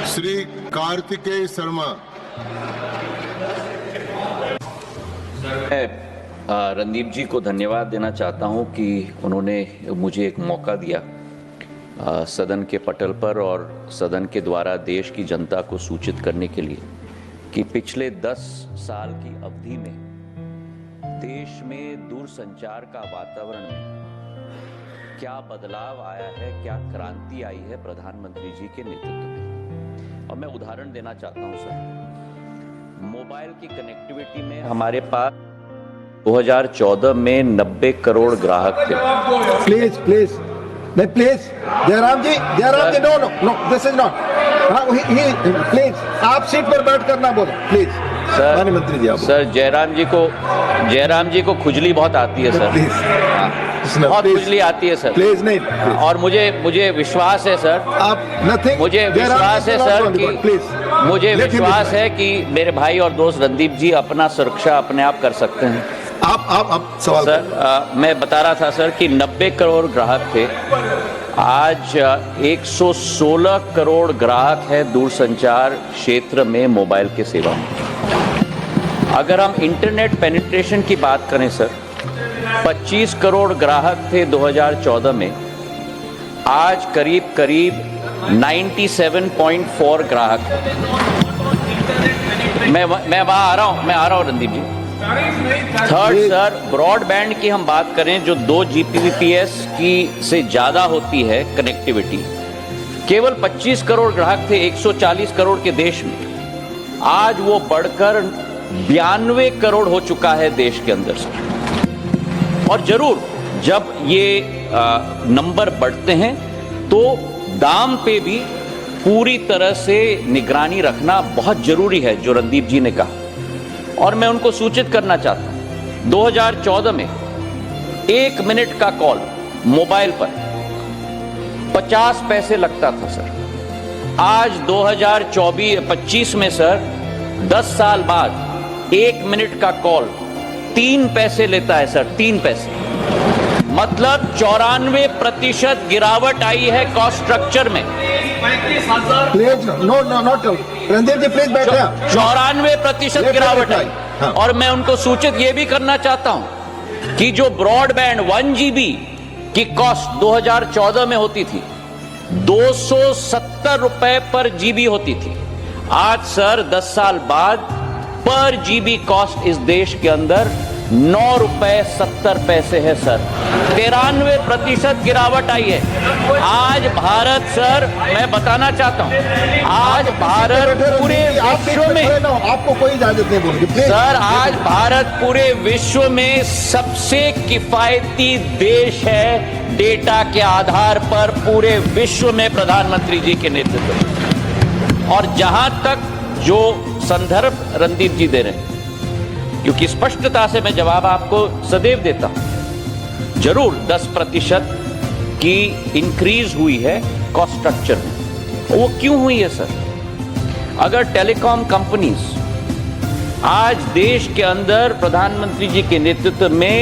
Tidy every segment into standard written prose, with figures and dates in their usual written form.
श्री कार्तिकेय शर्मा। मैं रणदीप जी को धन्यवाद देना चाहता हूं कि उन्होंने मुझे एक मौका दिया सदन के पटल पर और सदन के द्वारा देश की जनता को सूचित करने के लिए कि पिछले 10 साल की अवधि में देश में दूरसंचार का वातावरण में क्या बदलाव आया है, क्या क्रांति आई है प्रधानमंत्री जी के नेतृत्व में। और मैं उदाहरण देना चाहता हूं सर, मोबाइल की कनेक्टिविटी में हमारे पास 2014 में 90 करोड़ ग्राहक थे। Please Jairam ji no this is not please आप सीट पर बैठ कर ना बोलो प्लीज। सर मंत्री जी आप सर जयराम जी को खुजली बहुत आती है सर। प्लीज बहुत खुजली आती है सर। प्लीज नहीं और मुझे विश्वास है सर, आप नथिंग मुझे विश्वास है सर कि प्लीज मुझे विश्वास है कि मेरे भाई और दोस्त रणदीप जी अपना सुरक्षा अपने आप कर सकते हैं। आप सवाल सर मैं बता रहा था सर कि 90 करोड़ ग्राहक थे, आज 116 करोड़ ग्राहक है दूरसंचार क्षेत्र में मोबाइल के सेवा में। अगर हम इंटरनेट पेनिट्रेशन की बात करें सर, 25 करोड़ ग्राहक थे 2014 में, आज करीब 97.4 ग्राहक। मैं वहां आ रहा हूं रणदीप जी। थर्ड सर, ब्रॉडबैंड की हम बात करें जो 2 Gbps की से ज्यादा होती है कनेक्टिविटी, केवल 25 करोड़ ग्राहक थे 140 करोड़ के देश में, आज वो बढ़कर 92 करोड़ हो चुका है देश के अंदर सर। और जरूर जब ये नंबर बढ़ते हैं तो दाम पे भी पूरी तरह से निगरानी रखना बहुत जरूरी है, जो रणदीप जी ने कहा। और मैं उनको सूचित करना चाहता हूं, 2014 में 1 मिनट का कॉल मोबाइल पर 50 पैसे लगता था सर। आज 2025 में सर 10 साल बाद 1 मिनट का कॉल 3 पैसे लेता है सर, 3 पैसे। मतलब 94% गिरावट आई है कॉस्ट स्ट्रक्चर में। Please not Randeep ji please बैठे। 94% गिरावट आई। और मैं उनको सूचित ये भी करना चाहता हूं कि जो ब्रॉडबैंड 1 GB की कॉस्ट 2014 में होती थी 270 रुपए पर GB होती थी, आज सर 10 साल बाद पर GB कॉस्ट इस देश के अंदर 9 रुपए 70 पैसे है सर। 93% गिरावट आई है। आज भारत सर, मैं बताना चाहता हूं, आज भारत पूरे विश्व में, आपको कोई इजाजत नहीं बोलूंगी सर, आज भारत पूरे विश्व में सबसे किफायती देश है डेटा के आधार पर पूरे विश्व में प्रधानमंत्री जी के नेतृत्व में। और जहां तक जो संदर्भ रणदीप जी दे रहे हैं, क्योंकि स्पष्टता से मैं जवाब आपको सदैव देता हूं, जरूर 10% की इंक्रीज हुई है कॉस्ट स्ट्रक्चर में। वो क्यों हुई है सर? अगर टेलीकॉम कंपनीज आज देश के अंदर प्रधानमंत्री जी के नेतृत्व में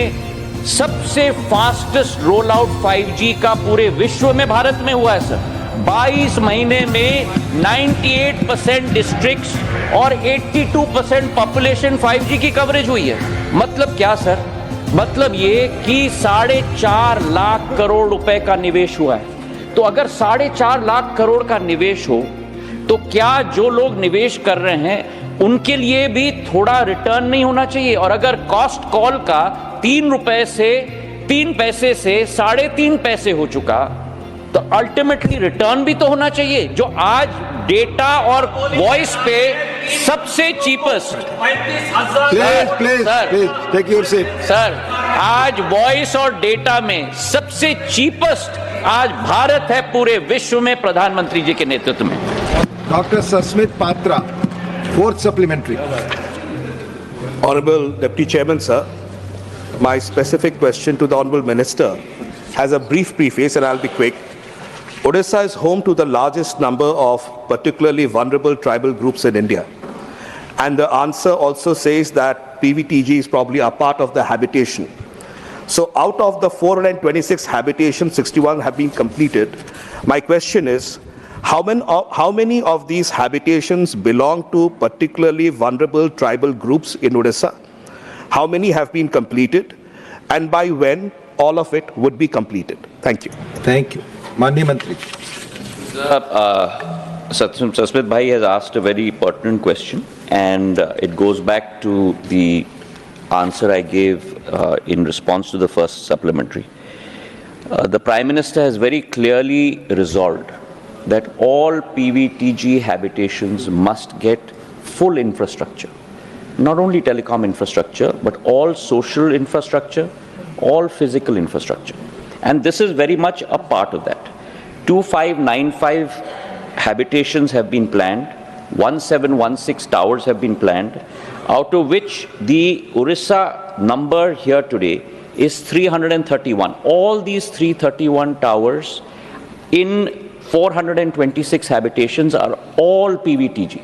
सबसे फास्टेस्ट रोल आउट 5G का पूरे विश्व में भारत में हुआ है सर। 22 महीने में 98% डिस्ट्रिक्ट्स और 82% पॉपुलेशन 5G की कवरेज हुई है। मतलब क्या सर? मतलब ये कि 4.5 लाख करोड़ रुपए का निवेश हुआ है। तो अगर 4.5 लाख करोड़ का निवेश हो तो क्या जो लोग निवेश कर रहे हैं उनके लिए भी थोड़ा रिटर्न नहीं होना चाहिए? और अगर कॉस्ट कॉल का 3 रुपए से 3 पैसे से 3.5 पैसे हो चुका तो अल्टीमेटली रिटर्न भी तो होना चाहिए। जो आज डेटा और वॉइस पे सबसे चीपेस्ट सर, आज वॉइस और डेटा में सबसे चीपेस्ट आज भारत है पूरे विश्व में प्रधानमंत्री जी के नेतृत्व में। Doctor Sasmit Patra, 4th supplementary. Honorable Deputy Chairman, sir, my specific question to the Honorable Minister has a brief preface and I'll be quick. Odisha is home to the largest number of particularly vulnerable tribal groups in India. And the answer also says that PVTG is probably a part of the habitation. So out of the 426 habitations, 61 have been completed. My question is, How many of these habitations belong to particularly vulnerable tribal groups in Odisha? How many have been completed? And by when all of it would be completed? Thank you. Thank you. Mandi Mantri. Sasmit Bhai has asked a very pertinent question, and it goes back to the answer I gave in response to the first supplementary. The Prime Minister has very clearly resolved that all PVTG habitations must get full infrastructure, not only telecom infrastructure, but all social infrastructure, all physical infrastructure. And this is very much a part of that. 2595 habitations have been planned, 1716 towers have been planned, out of which the Orissa number here today is 331. All these 331 towers in 426 habitations are all PVTG.